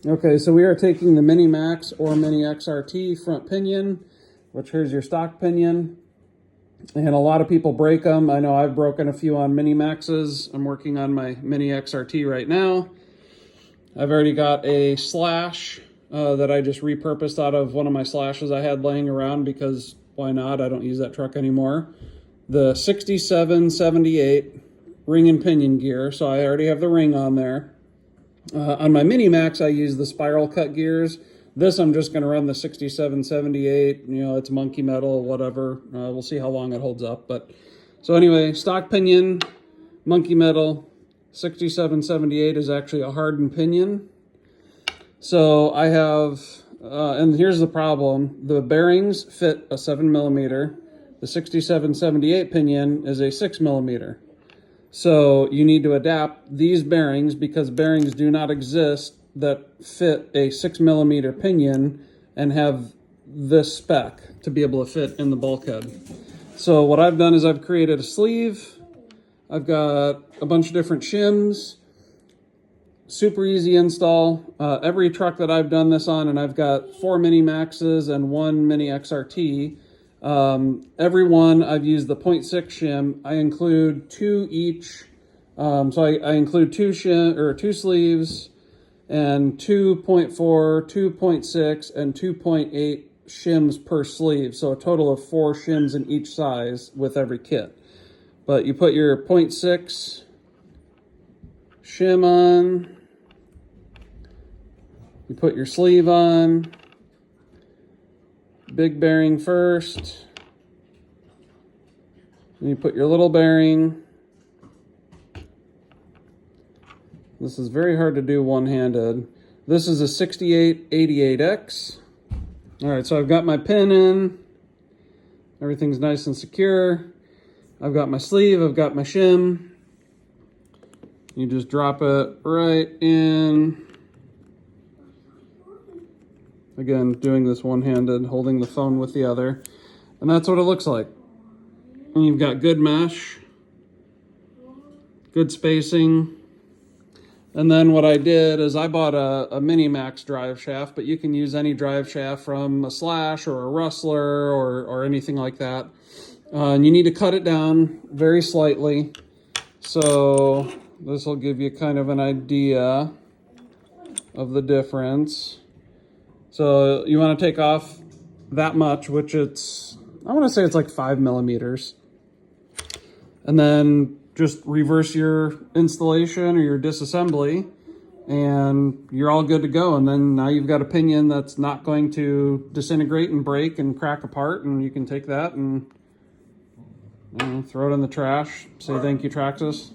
Okay, so we are taking the Mini Maxx or Mini XRT front pinion, which here's your stock pinion. And a lot of people break them. I know I've broken a few on Mini Maxxes. I'm working on my Mini XRT right now. I've already got a slash that I just repurposed out of one of my slashes I had laying around because why not? I don't use that truck anymore. The 6778 ring and pinion gear, so I already have the ring on there. On my Mini Maxx, I use the spiral cut gears. This, I'm just going to run the 6778. You know, it's monkey metal, whatever. We'll see how long it holds up. But so anyway, stock pinion, monkey metal, 6778 is actually a hardened pinion. So I have, and here's the problem: the bearings fit a 7mm. The 6778 pinion is a 6mm. So you need to adapt these bearings because bearings do not exist that fit a 6mm pinion and have this spec to be able to fit in the bulkhead. So what I've done is I've created a sleeve. I've got a bunch of different shims. Super easy install. Every truck that I've done this on, and I've got 4 Mini Maxxes and 1 Mini XRT. Every one I've used the 0.6 shim. I include 2 each. So I include 2 sleeves and 2.4, 2.6, and 2.8 shims per sleeve. So a total of 4 shims in each size with every kit. But you put your 0.6 shim on. You put your sleeve on. Big bearing first. And you put your little bearing. This is very hard to do one-handed. This is a 6888X. All right, so I've got my pin in. Everything's nice and secure. I've got my sleeve, I've got my shim. You just drop it right in. Again, doing this one-handed, holding the phone with the other. And that's what it looks like. And you've got good mesh, good spacing. And then what I did is I bought a Mini Maxx drive shaft, but you can use any drive shaft from a Slash or a Rustler or anything like that. And you need to cut it down very slightly. So this will give you kind of an idea of the difference. So you want to take off that much, which I want to say it's like 5mm. And then just reverse your installation or your disassembly and you're all good to go. And then now you've got a pinion that's not going to disintegrate and break and crack apart, and you can take that and throw it in the trash. Say thank you, Traxxas.